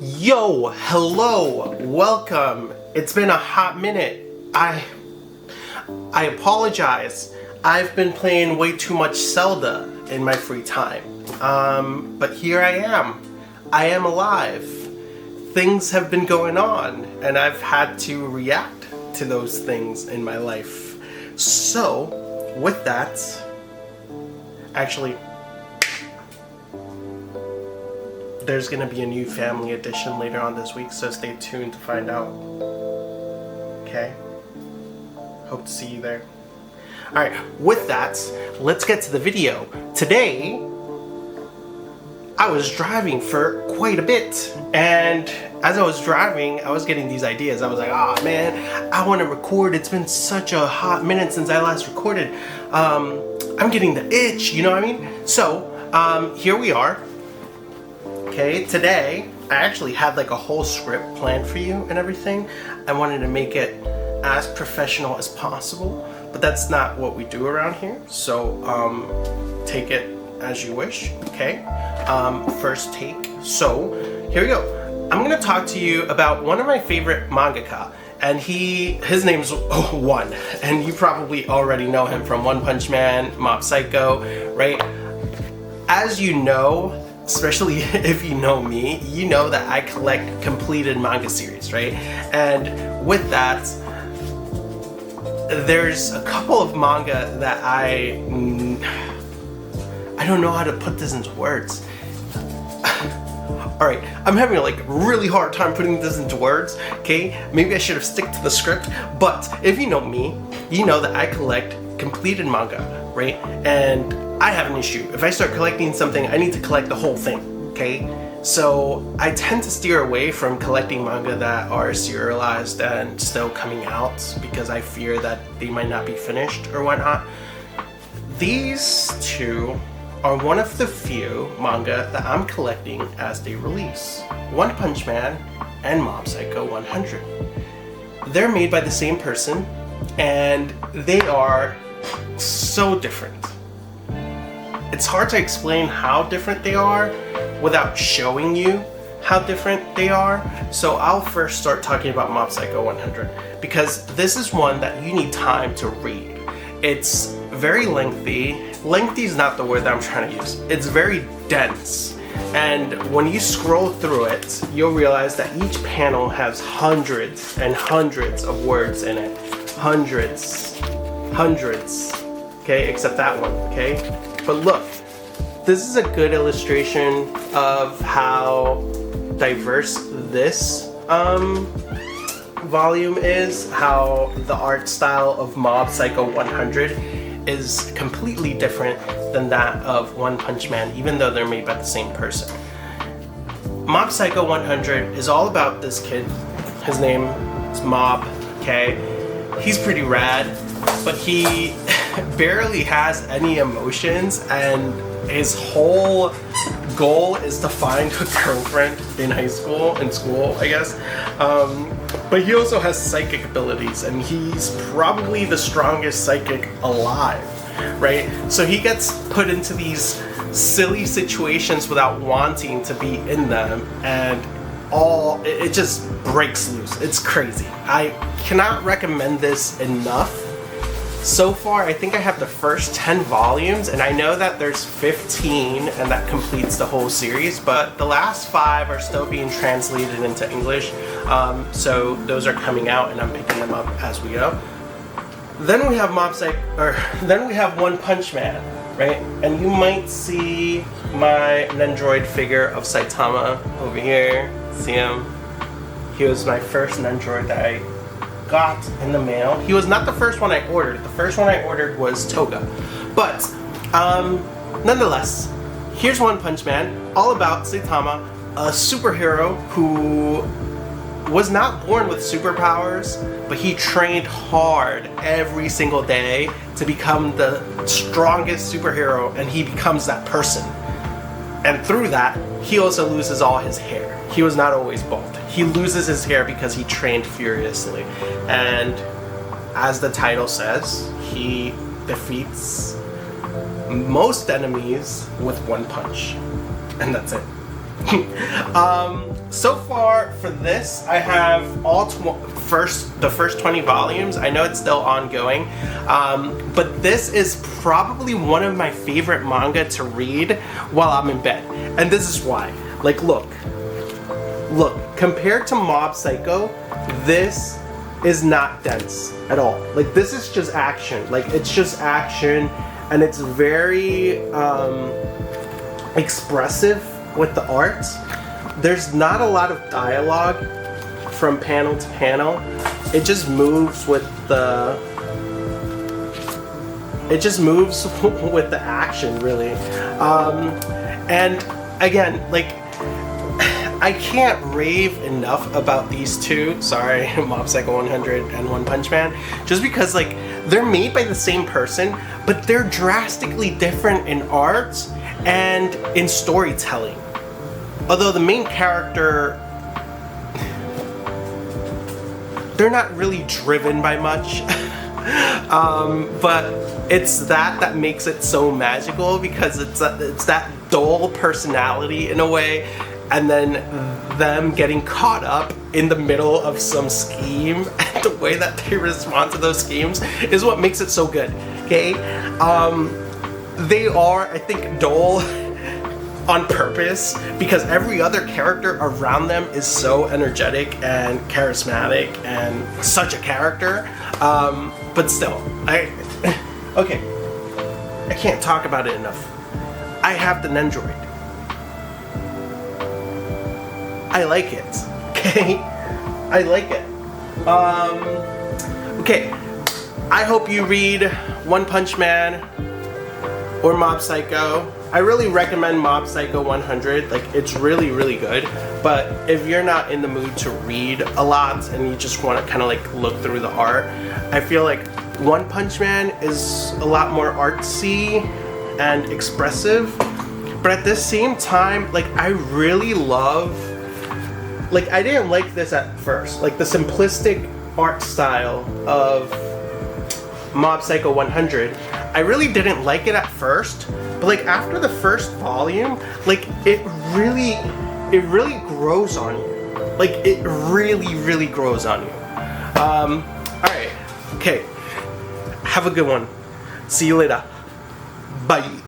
Yo, hello, welcome. It's been a hot minute. I apologize. I've been playing way too much Zelda in my free time. But here I am. I am alive. Things have been going on, and I've had to react to those things in my life. So, with that, actually, there's gonna be a new family edition later on this week, so stay tuned to find out. Okay? Hope to see you there. Alright, with that, let's get to the video. Today, I was driving for quite a bit, and as I was driving, I was getting these ideas. I was like, oh man, I want to record. It's been such a hot minute since I last recorded. I'm getting the itch, you know what I mean? So, here we are. Okay, today I actually had like a whole script planned for you and everything. I wanted to make it as professional as possible, but that's not what we do around here. So take it as you wish. Okay, first take. So here we go. I'm gonna talk to you about one of my favorite mangaka, and his name's One, and you probably already know him from One Punch Man, Mob Psycho, right? As you know, especially if you know me, you know that I collect completed manga series, right? And with that, there's a couple of manga that I don't know how to put this into words. Alright, I'm having a really hard time putting this into words, okay? Maybe I should have stick to the script, but if you know me, you know that I collect completed manga, right? And I have an issue. If I start collecting something, I need to collect the whole thing, okay? So I tend to steer away from collecting manga that are serialized and still coming out because I fear that they might not be finished or whatnot. These two are one of the few manga that I'm collecting as they release. One Punch Man and Mob Psycho 100. They're made by the same person, and they are so different. It's hard to explain how different they are without showing you how different they are. So I'll first start talking about Mob Psycho 100 because this is one that you need time to read. It's very lengthy. Lengthy is not the word that I'm trying to use. It's very dense. And when you scroll through it, you'll realize that each panel has hundreds and hundreds of words in it. Hundreds. Okay, except that one, okay? But look, this is a good illustration of how diverse this volume is, how the art style of Mob Psycho 100 is completely different than that of One Punch Man, even though they're made by the same person. Mob Psycho 100 is all about this kid. His name is Mob, okay? He's pretty rad, but he barely has any emotions, and his whole goal is to find a girlfriend in school, I guess. But he also has psychic abilities, and he's probably the strongest psychic alive, right? So he gets put into these silly situations without wanting to be in them, and it just breaks loose. It's crazy. I cannot recommend this enough. So far, I think I have the first 10 volumes, and I know that there's 15, and that completes the whole series, but the last 5 are still being translated into English, so those are coming out, and I'm picking them up as we go. Then we have then we have One Punch Man, right? And you might see my Nendoroid figure of Saitama over here. See him? He was my first Nendoroid that I got in the mail. He was not the first one I ordered. The first one I ordered was Toga. But nonetheless, here's One Punch Man, all about Saitama, a superhero who was not born with superpowers, but he trained hard every single day to become the strongest superhero, and he becomes that person. And through that, he also loses all his hair. He was not always bald. He loses his hair because he trained furiously. And as the title says, he defeats most enemies with one punch. And that's it. So far for this, I have the first 20 volumes. I know it's still ongoing, but this is probably one of my favorite manga to read while I'm in bed. And this is why. Like, look, compared to Mob Psycho, this is not dense at all. Like, this is just action. Like, it's just action, and it's very expressive with the art. There's not a lot of dialogue from panel to panel. It just moves with the action, really. And again, like, I can't rave enough about these two. Sorry, Mob Psycho 100 and One Punch Man, just because, like, they're made by the same person, but they're drastically different in art and in storytelling. Although the main character, they're not really driven by much, but it's that makes it so magical, because it's that dull personality in a way, and then them getting caught up in the middle of some scheme, and the way that they respond to those schemes is what makes it so good. Okay, they are, I think, dull on purpose, because every other character around them is so energetic and charismatic and such a character. But still, I can't talk about it enough. I have the Nendroid. I like it. Okay, I like it. Okay, I hope you read One Punch Man or Mob Psycho. I really recommend Mob Psycho 100. Like, it's really, really good. But if you're not in the mood to read a lot and you just want to kind of like look through the art, I feel like One Punch Man is a lot more artsy and expressive. But at the same time, like, I really love, like, I didn't like this at first. Like, the simplistic art style of Mob Psycho 100, I really didn't like it at first. But, like, after the first volume, like, it really grows on you. Like, it really grows on you. Alright. Okay. Have a good one. See you later. Bye.